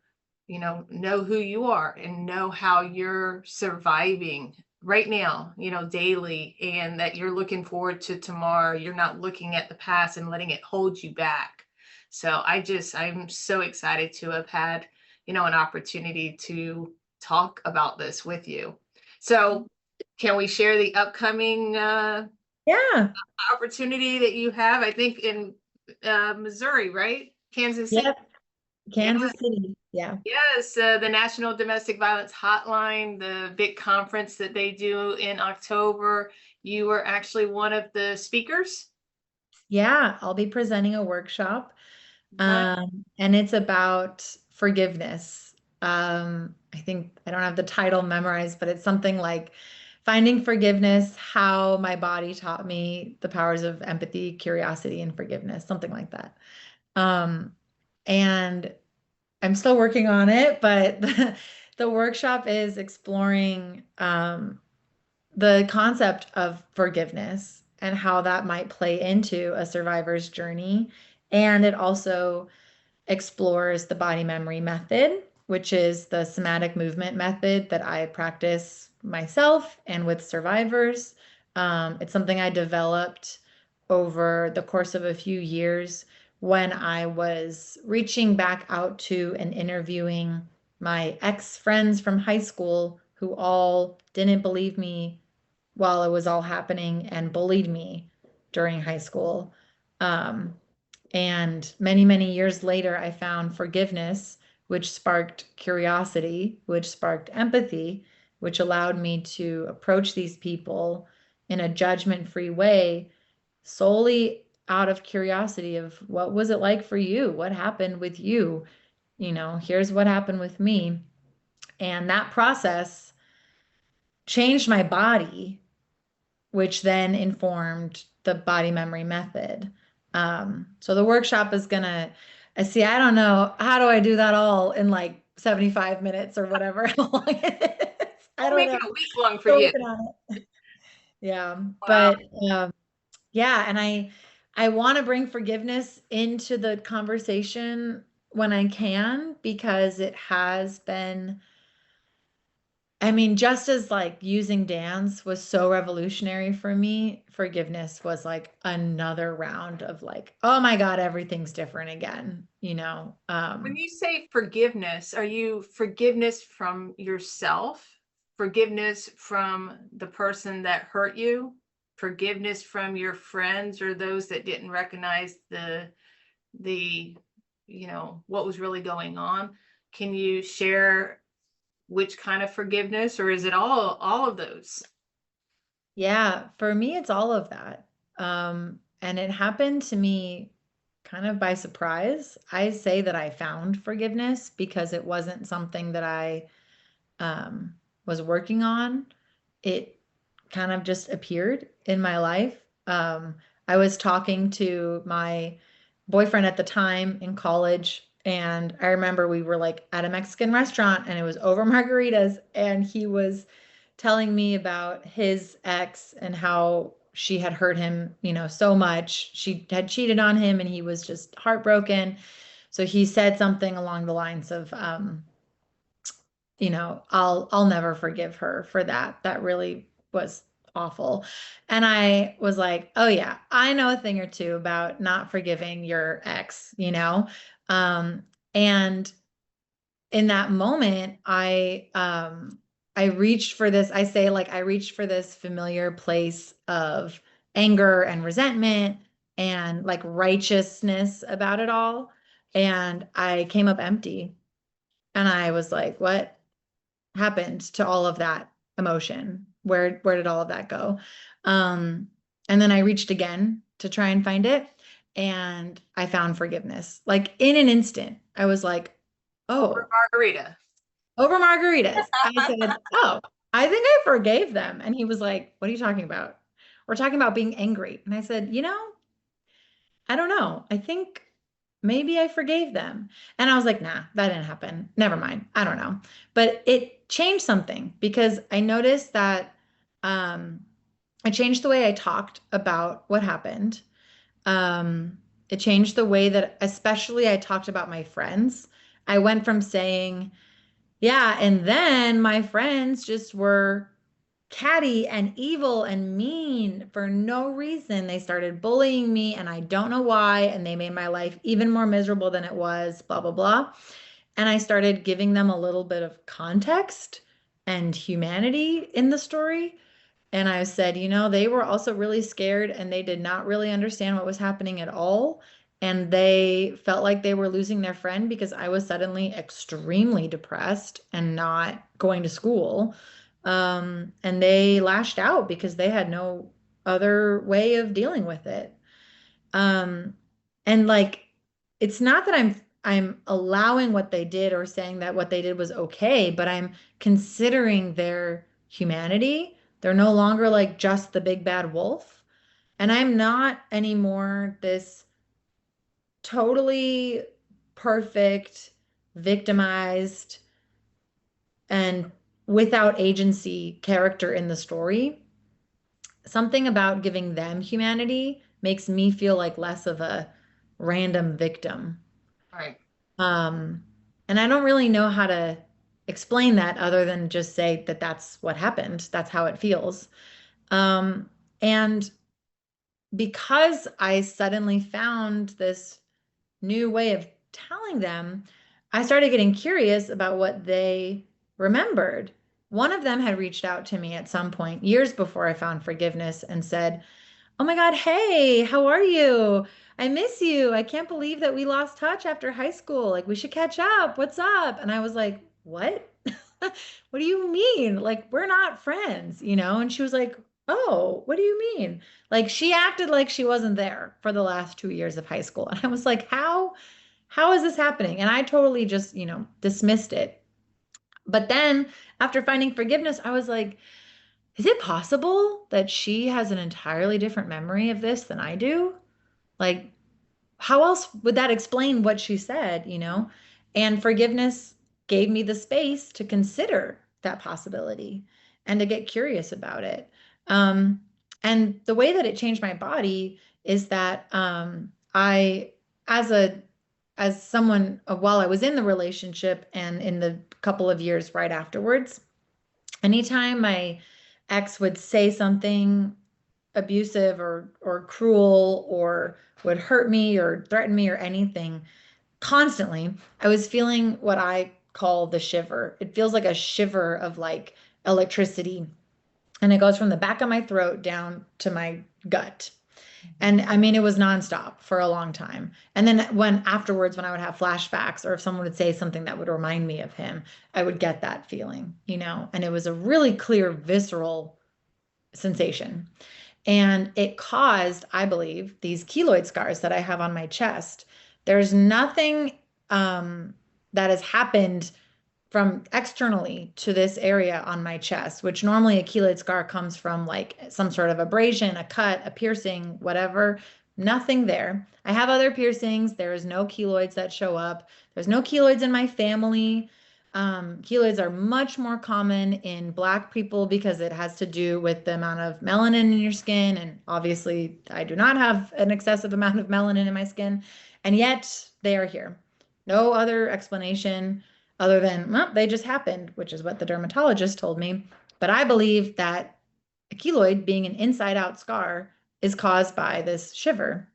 know who you are and know how you're surviving right now, daily, and that you're looking forward to tomorrow. You're not looking at the past and letting it hold you back. So I'm so excited to have had, an opportunity to talk about this with you. So can we share the upcoming Yeah. opportunity that you have? I think in Missouri, right? Kansas City. Yep. Yeah. Kansas City. Yeah. Yes, the National Domestic Violence Hotline, the big conference that they do in October. You were actually one of the speakers. Yeah. I'll be presenting a workshop. Okay. And it's about forgiveness. I think I don't have the title memorized, but it's something like finding forgiveness, how my body taught me the powers of empathy, curiosity, and forgiveness, something like that. Um, and I'm still working on it, but the workshop is exploring the concept of forgiveness and how that might play into a survivor's journey. And it also explores the body memory method, which is the somatic movement method that I practice myself and with survivors. It's something I developed over the course of a few years when I was reaching back out to and interviewing my ex friends from high school who all didn't believe me while it was all happening and bullied me during high school. Um, and many, many years later, I found forgiveness, which sparked curiosity, which sparked empathy, which allowed me to approach these people in a judgment-free way, solely out of curiosity of what was it like for you? What happened with you? Here's what happened with me. And that process changed my body, which then informed the body memory method. So the workshop is gonna, I see, I don't know, how do I do that all in like 75 minutes or whatever how long it is? I We'll don't make know. it a week long for Still you. working on it. Yeah. Wow. But yeah, and I want to bring forgiveness into the conversation when I can because it has been I mean, just as like using dance was so revolutionary for me, forgiveness was like another round of like, oh my God, everything's different again. When you say forgiveness, are you forgiveness from yourself? Forgiveness from the person that hurt you? Forgiveness from your friends or those that didn't recognize the what was really going on? Can you share which kind of forgiveness, or is it all of those? Yeah, for me, it's all of that. And it happened to me kind of by surprise. I say that I found forgiveness because it wasn't something that I was working on. It kind of just appeared in my life. I was talking to my boyfriend at the time in college, and I remember we were like at a Mexican restaurant and it was over margaritas, and he was telling me about his ex and how she had hurt him, so much. She had cheated on him and he was just heartbroken. So he said something along the lines of, I'll never forgive her for that. That really was awful. And I was like, oh yeah, I know a thing or two about not forgiving your ex. Um, and in that moment, I reached for this, I say like I reached for this familiar place of anger and resentment and like righteousness about it all. And I came up empty. And I was like, what happened to all of that emotion? Where did all of that go? Um, and then I reached again to try and find it. and I found forgiveness. Like in an instant, I was like, Over oh, margarita. over margaritas. I said, oh, I think I forgave them. And he was like, what are you talking about? We're talking about being angry. And I said, I don't know. I think maybe I forgave them. And I was like, nah, that didn't happen. Never mind. I don't know. But it changed something because I noticed that um, I changed the way I talked about what happened. Um, it changed the way that, especially, I talked about my friends. I went from saying, yeah, and then my friends just were catty and evil and mean for no reason. They started bullying me, and I don't know why. And they made my life even more miserable than it was, blah, blah, blah. And I started giving them a little bit of context and humanity in the story. And I said, they were also really scared and they did not really understand what was happening at all. And they felt like they were losing their friend because I was suddenly extremely depressed and not going to school. And they lashed out because they had no other way of dealing with it. Um, and like, it's not that I'm allowing what they did or saying that what they did was okay, but I'm considering their humanity. They're no longer like just the big bad wolf. And I'm not anymore this totally perfect, victimized, and without agency character in the story. Something about giving them humanity makes me feel like less of a random victim. Right. Um, and I don't really know how to explain that other than just say that that's what happened. That's how it feels. Um, and because I suddenly found this new way of telling them, I started getting curious about what they remembered. One of them had reached out to me at some point years before I found forgiveness and said, oh my God, hey, how are you? I miss you. I can't believe that we lost touch after high school. Like, we should catch up. What's up? And I was like, what? What do you mean? Like, we're not friends? And she was like, oh, what do you mean? Like, she acted like she wasn't there for the last 2 years of high school. And I was like, how is this happening? And I totally just, dismissed it. But then after finding forgiveness, I was like, is it possible that she has an entirely different memory of this than I do? Like, how else would that explain what she said? And forgiveness gave me the space to consider that possibility and to get curious about it. Um, and the way that it changed my body is that as a, as someone, while I was in the relationship and in the couple of years right afterwards, anytime my ex would say something abusive or cruel or would hurt me or threaten me or anything constantly, I was feeling what I call the shiver. It feels like a shiver of like electricity, and it goes from the back of my throat down to my gut. And I mean, it was nonstop for a long time. And then when afterwards, when I would have flashbacks or if someone would say something that would remind me of him, I would get that feeling. And it was a really clear, visceral sensation. And it caused, I believe, these keloid scars that I have on my chest. There's nothing that has happened from externally to this area on my chest, which normally a keloid scar comes from like some sort of abrasion, a cut, a piercing, whatever. Nothing there. I have other piercings. There is no keloids that show up. There's no keloids in my family. Keloids are much more common in Black people because it has to do with the amount of melanin in your skin. And obviously, I do not have an excessive amount of melanin in my skin. And yet, they are here. No other explanation other than, well, they just happened, which is what the dermatologist told me. But I believe that a keloid, being an inside out scar, is caused by this shiver.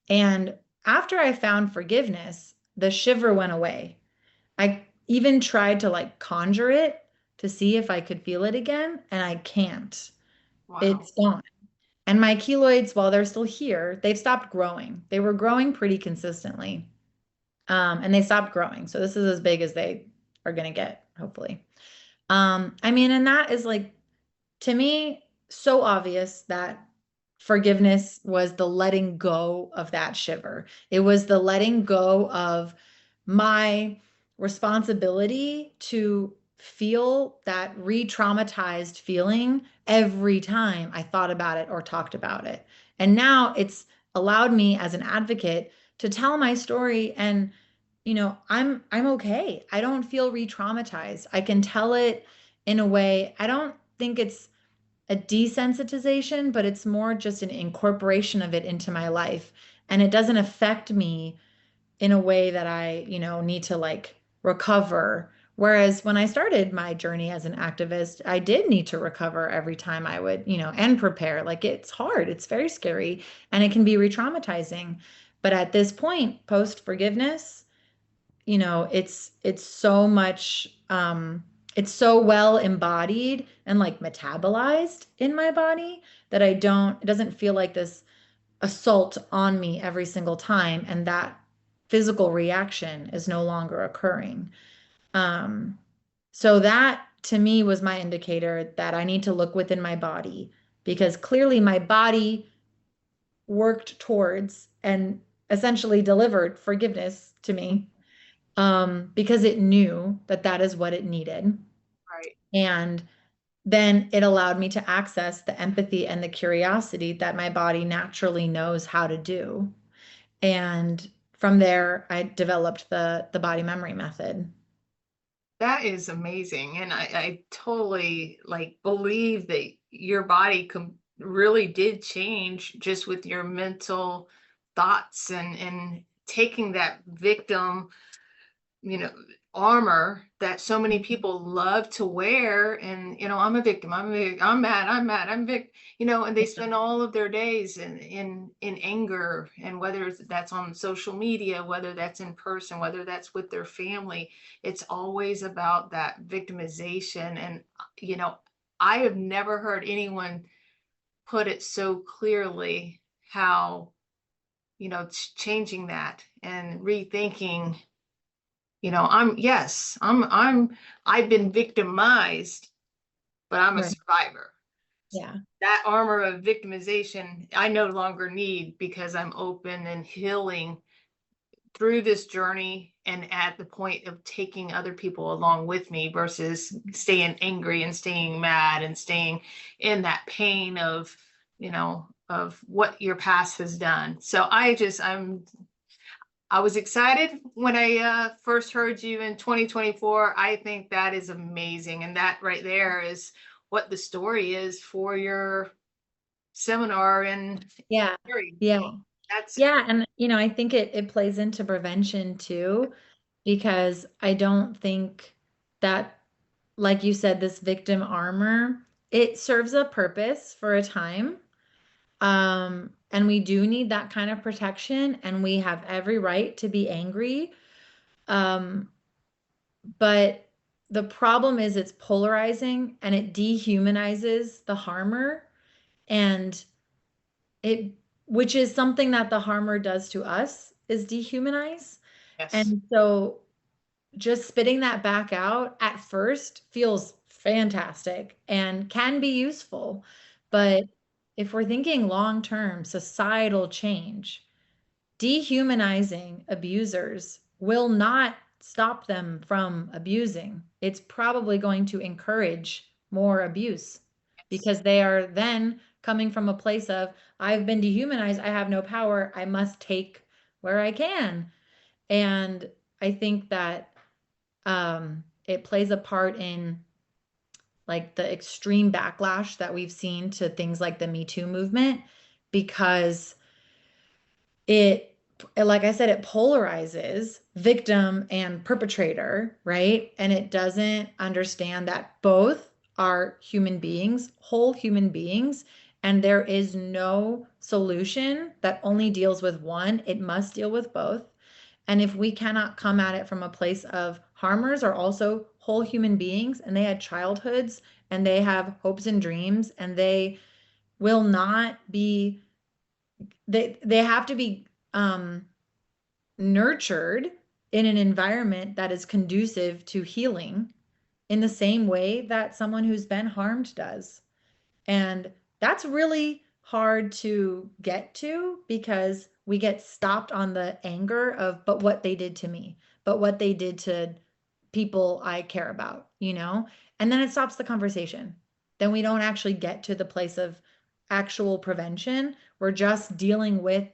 And after I found forgiveness, the shiver went away. I even tried to like conjure it to see if I could feel it again, and I can't. Wow. It's gone. And my keloids, while they're still here, they've stopped growing. They were growing pretty consistently, and they stopped growing. So this is as big as they are going to get, hopefully. I mean, and that is like, to me, so obvious that forgiveness was the letting go of that shiver. It was the letting go of my responsibility to feel that re-traumatized feeling every time I thought about it or talked about it. And now it's allowed me as an advocate to tell my story, and I'm okay. I don't feel re-traumatized. I can tell it in a way. I don't think it's a desensitization, but it's more just an incorporation of it into my life. And it doesn't affect me in a way that I, need to like recover. Whereas when I started my journey as an activist, I did need to recover every time I would, and prepare. Like it's hard, it's very scary, and it can be re-traumatizing. But at this point, post forgiveness, it's so much, it's so well embodied and like metabolized in my body that it doesn't feel like this assault on me every single time, and that physical reaction is no longer occurring. Um, so that to me was my indicator that I need to look within my body, because clearly my body worked towards and essentially delivered forgiveness to me, because it knew that that is what it needed. Right. And then it allowed me to access the empathy and the curiosity that my body naturally knows how to do. And from there, I developed the body memory method. That is amazing. And I totally like believe that your body really did change just with your mental thoughts and taking that victim, you know, armor that so many people love to wear. And, I'm a victim, I'm mad, and they spend all of their days in anger. And whether that's on social media, whether that's in person, whether that's with their family, it's always about that victimization. And, you know, I have never heard anyone put it so clearly how, changing that and rethinking. I've been victimized, but I'm a Right. survivor. Yeah. That armor of victimization, I no longer need, because I'm open and healing through this journey and at the point of taking other people along with me versus staying angry and staying mad and staying in that pain of what your past has done. So I was excited when I first heard you in 2024. I think that is amazing. And that right there is what the story is for your seminar. And Yeah. Yeah. that's Yeah. And, I think it plays into prevention too, because I don't think that, like you said, this victim armor, it serves a purpose for a time. And we do need that kind of protection, and we have every right to be angry. Um, but the problem is it's polarizing and it dehumanizes the harmer, and it, which is something that the harmer does to us, is dehumanize. yes, And so just spitting that back out at first feels fantastic and can be useful. But if we're thinking long term societal change, dehumanizing abusers will not stop them from abusing. It's probably going to encourage more abuse, yes. because they are then coming from a place of, I've been dehumanized, I have no power, I must take where I can. And I think that it plays a part in like the extreme backlash that we've seen to things like the Me Too movement, because it, like I said, it polarizes victim and perpetrator, right? And it doesn't understand that both are human beings, whole human beings, and there is no solution that only deals with one. It must deal with both. And if we cannot come at it from a place of, harmers are also whole human beings, and they had childhoods and they have hopes and dreams, and they will not be, they have to be um nurtured in an environment that is conducive to healing in the same way that someone who's been harmed does. And that's really hard to get to because we get stopped on the anger of, but what they did to me, but what they did to people I care about, you know? And then it stops the conversation. Then we don't actually get to the place of actual prevention. We're just dealing with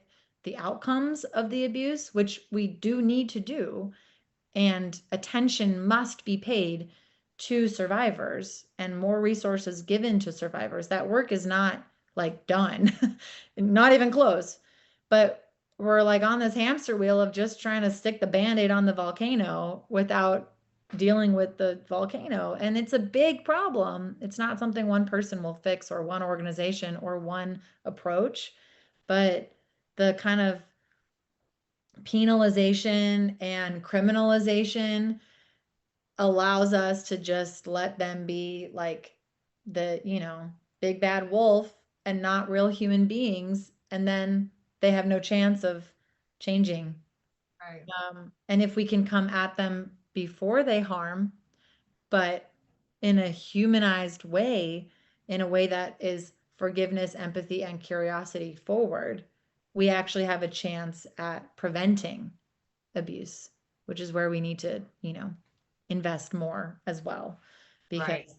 the outcomes of the abuse, which we do need to do. And attention must be paid to survivors and more resources given to survivors. That work is not like done, not even close. But we're like on this hamster wheel of just trying to stick the band-aid on the volcano without dealing with the volcano. And it's a big problem. It's not something one person will fix or one organization or one approach, but the kind of penalization and criminalization allows us to just let them be like the, big bad wolf and not real human beings. And then they have no chance of changing. Right. And if we can come at them before they harm, but in a humanized way, in a way that is forgiveness, empathy, and curiosity forward, we actually have a chance at preventing abuse, which is where we need to, invest more as well, Right. because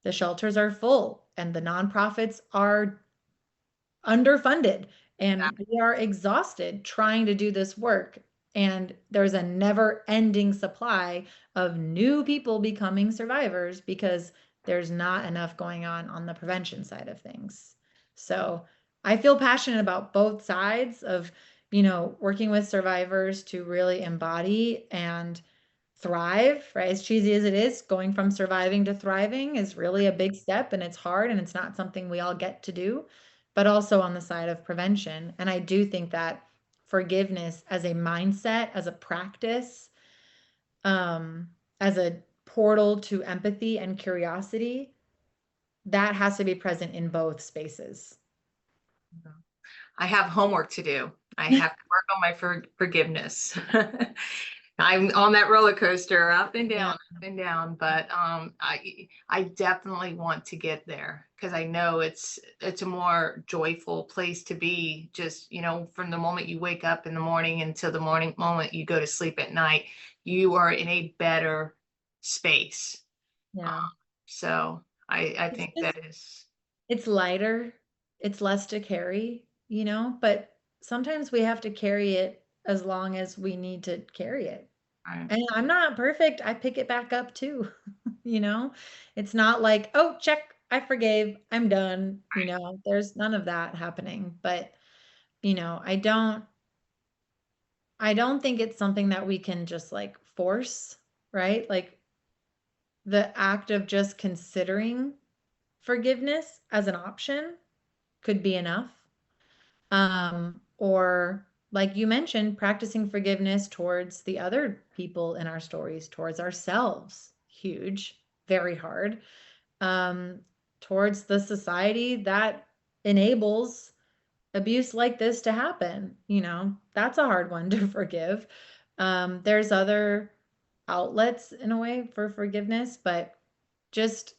the shelters are full and the nonprofits are underfunded Yeah. and we are exhausted trying to do this work. And there's a never ending supply of new people becoming survivors because there's not enough going on the prevention side of things. So I feel passionate about both sides of, working with survivors to really embody and thrive, right? As cheesy as it is, going from surviving to thriving is really a big step and it's hard and it's not something we all get to do, but also on the side of prevention. And I do think that forgiveness as a mindset, as a practice, um, as a portal to empathy and curiosity, that has to be present in both spaces. I have homework to do. I have to work on my forgiveness. I'm on that roller coaster, Yeah. up and down, but I definitely want to get there because I know it's a more joyful place to be. Just from the moment you wake up in the morning until the morning moment you go to sleep at night, you are in a better space. Yeah. Um, so I It's think just, that is it's lighter, it's less to carry, but sometimes we have to carry it as long as we need to carry it. right. And I'm not perfect. I pick it back up too. You know, it's not like, oh, check, I forgave, I'm done. There's none of that happening. But, you know, I don't, I don't think it's something that we can just like force, right? Like the act of just considering forgiveness as an option could be enough. Or like you mentioned, practicing forgiveness towards the other people in our stories, towards ourselves, huge, very hard. Um, Towards the society that enables abuse like this to happen, that's a hard one to forgive. There's other outlets in a way for forgiveness, but just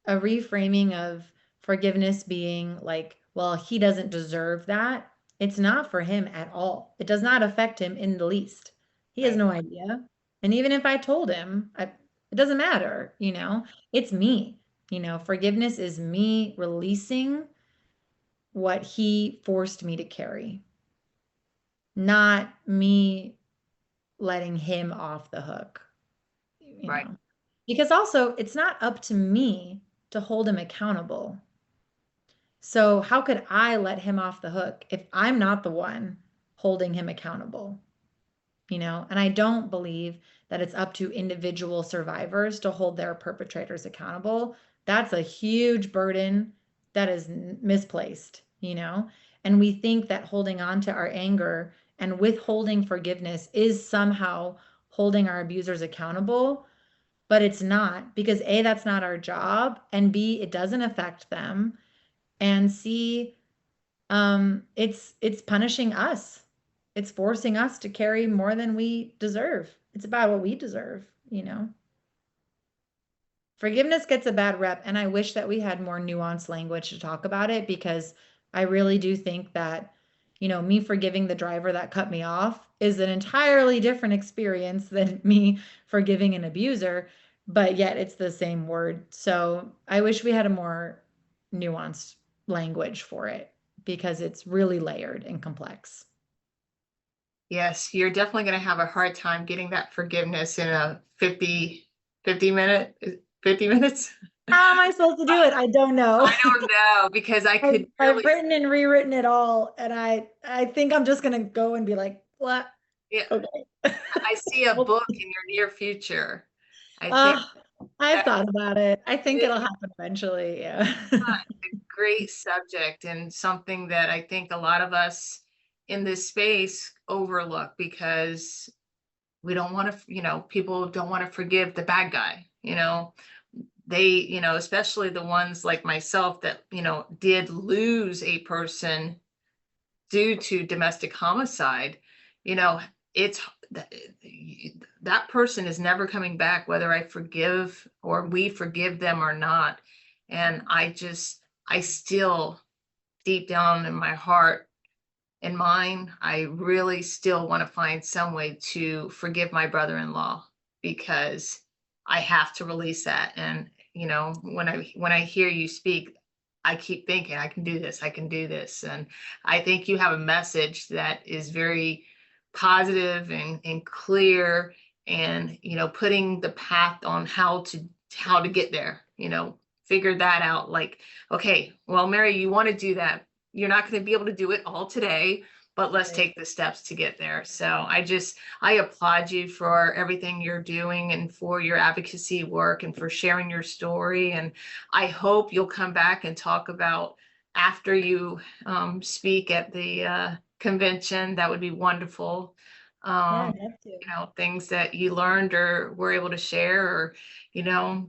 a reframing of forgiveness being like, well, he doesn't deserve that. It's not for him at all. It does not affect him in the least. He has Right. no idea. And even if I told him, it doesn't matter, it's me. Forgiveness is me releasing what he forced me to carry, not me letting him off the hook, you Right. know. Because also, it's not up to me to hold him accountable. So how could I let him off the hook if I'm not the one holding him accountable? And I don't believe that it's up to individual survivors to hold their perpetrators accountable. That's a huge burden that is misplaced. And we think that holding on to our anger and withholding forgiveness is somehow holding our abusers accountable, but it's not because A, that's not our job, and B, it doesn't affect them, and C, it's punishing us. It's forcing us to carry more than we deserve. It's about what we deserve. Forgiveness gets a bad rep, and I wish that we had more nuanced language to talk about it because I really do think that, me forgiving the driver that cut me off is an entirely different experience than me forgiving an abuser, but yet it's the same word. So I wish we had a more nuanced language for it because it's really layered and complex. Yes, you're definitely going to have a hard time getting that forgiveness in a 50 minute, 50 minutes. How am I supposed to do it? I don't know. I don't know because I I've, could I've really, written and rewritten it all, and I think I'm just gonna go and be like, what? yeah, Okay. I see a Well, book in your near future. I think uh, I've that thought about it. I think it it'll happen eventually. Yeah. a great subject and something that I think a lot of us in this space overlook because we don't want to, people don't want to forgive the bad guy, they, especially the ones like myself that, did lose a person due to domestic homicide, you know, it's that person is never coming back, whether I forgive or we forgive them or not. And I still deep down in my heart and mind, I really still want to find some way to forgive my brother-in-law because I have to release that. And when I hear you speak, I keep thinking I can do this, I can do this. And I think you have a message that is very positive and clear and putting the path on how to get there, figure that out. Like, okay, well, Mary, you want to do that, you're not going to be able to do it all today, but let's Right. take the steps to get there. So I applaud you for everything you're doing and for your advocacy work and for sharing your story. And I hope you'll come back and talk about after you speak at the convention. That would be wonderful. Yeah, Um, I'd love to. things that you learned or were able to share, or you know,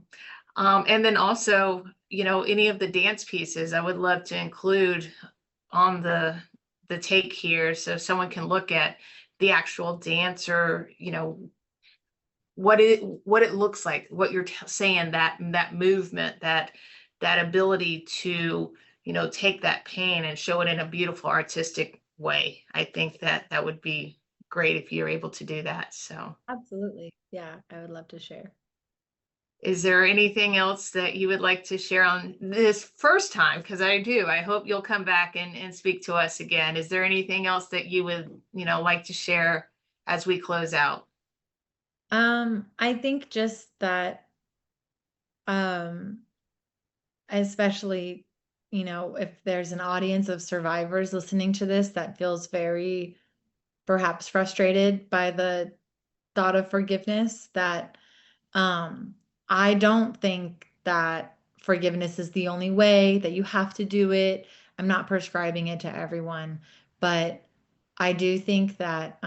and then also, any of the dance pieces I would love to include on the take here so someone can look at the actual dance, or what it looks like, what you're saying, that movement, that ability to take that pain and show it in a beautiful artistic way. I think that would be great if you're able to do that. So Absolutely. Yeah, I would love to share. is there anything else that you would like to share on this first time? Because I hope you'll come back and speak to us again. Is there anything else that you would, like to share as we close out? I think just that, um, especially, if there's an audience of survivors listening to this that feels very perhaps frustrated by the thought of forgiveness, that Um, I don't think that forgiveness is the only way, that you have to do it. I'm not prescribing it to everyone, but I do think that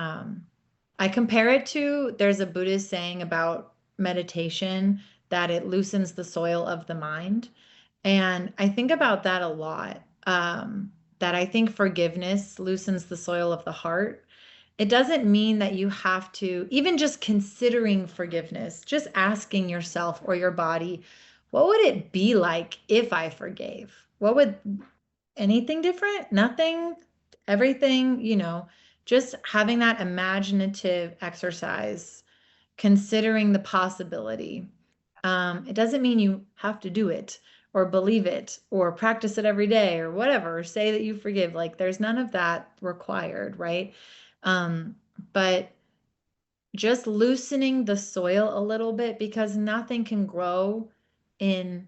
I compare it to, there's a Buddhist saying about meditation that it loosens the soil of the mind. And I think about that a lot. That I think forgiveness loosens the soil of the heart. It doesn't mean that you have to, even just considering forgiveness, just asking yourself or your body, what would it be like if I forgave? What would anything different? Nothing, everything, just having that imaginative exercise, considering the possibility. It doesn't mean you have to do it or believe it or practice it every day or whatever, or say that you forgive. Like there's none of that required, right? Um, but just loosening the soil a little bit because nothing can grow in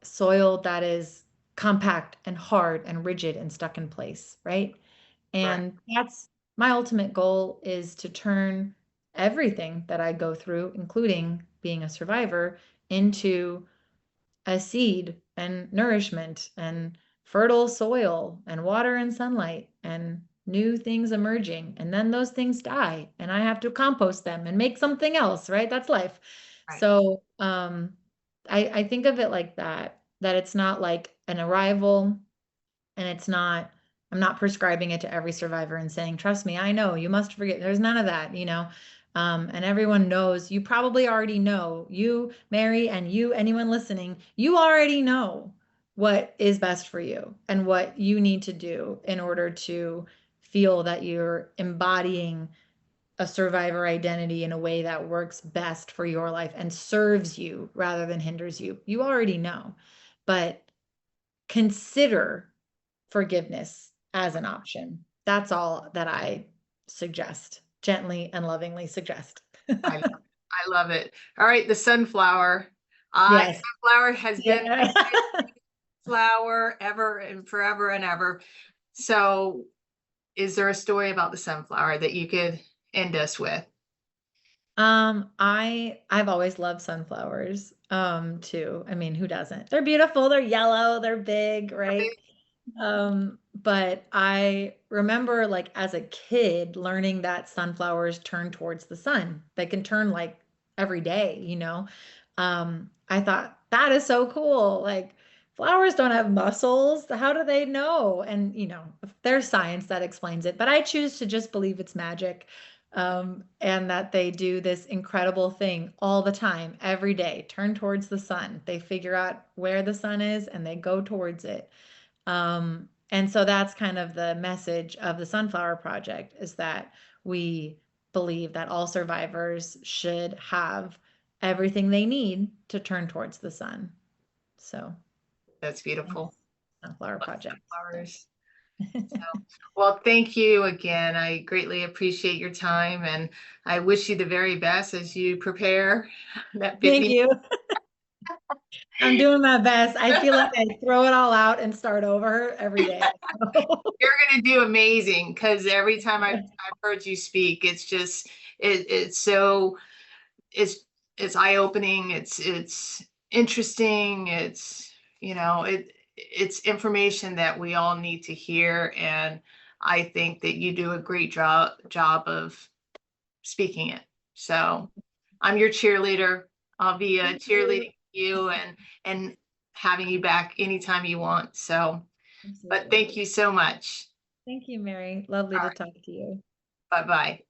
soil that is compact and hard and rigid and stuck in place, right? Right. And that's my ultimate goal, is to turn everything that I go through, including being a survivor, into a seed and nourishment and fertile soil and water and sunlight and new things emerging. And then those things die and I have to compost them and make something else, right? That's life. Right. So I think of it like that, that it's not like an arrival, and I'm not prescribing it to every survivor and saying, trust me, I know you must forget. There's none of that. And everyone knows, you probably already know, you, Mary, and you, anyone listening, you already know what is best for you and what you need to do in order to feel that you're embodying a survivor identity in a way that works best for your life and serves you rather than hinders you. You already know, but consider forgiveness as an option. That's all that I suggest, gently and lovingly suggest. I love it. I love it. All right, the sunflower. Yes. Sunflower has been Yeah. my flower ever and forever and ever. So, is there a story about the sunflower that you could end us with? I've always loved sunflowers, too. I mean, who doesn't? They're beautiful, they're yellow, they're big, right? But I remember like as a kid learning that sunflowers turn towards the sun. They can turn like every day, you know. I thought that is so cool. Like flowers don't have muscles. How do they know? And you know, there's science that explains it, but I choose to just believe it's magic. And that they do this incredible thing all the time, every day, turn towards the sun. They figure out where the sun is and they go towards it. And so that's kind of the message of the Sunflower Project is that we believe that all survivors should have everything they need to turn towards the sun. So, That's beautiful. Sunflower Love Project. sunflowers. So, well, thank you again. I greatly appreciate your time, and I wish you the very best as you prepare that Thank 50. you. I'm doing my best. I feel like I throw it all out and start over every day. You're going to do amazing because every time I've heard you speak, it's just it's so it's it's eye-opening, it's interesting, it's it's information that we all need to hear, and I think that you do a great job of speaking it. So I'm your cheerleader. I'll be Thank you. cheerleading you and having you back anytime you want. So, but Absolutely. thank you so much. Thank you, Mary. Lovely All to right. talk to you. Bye bye.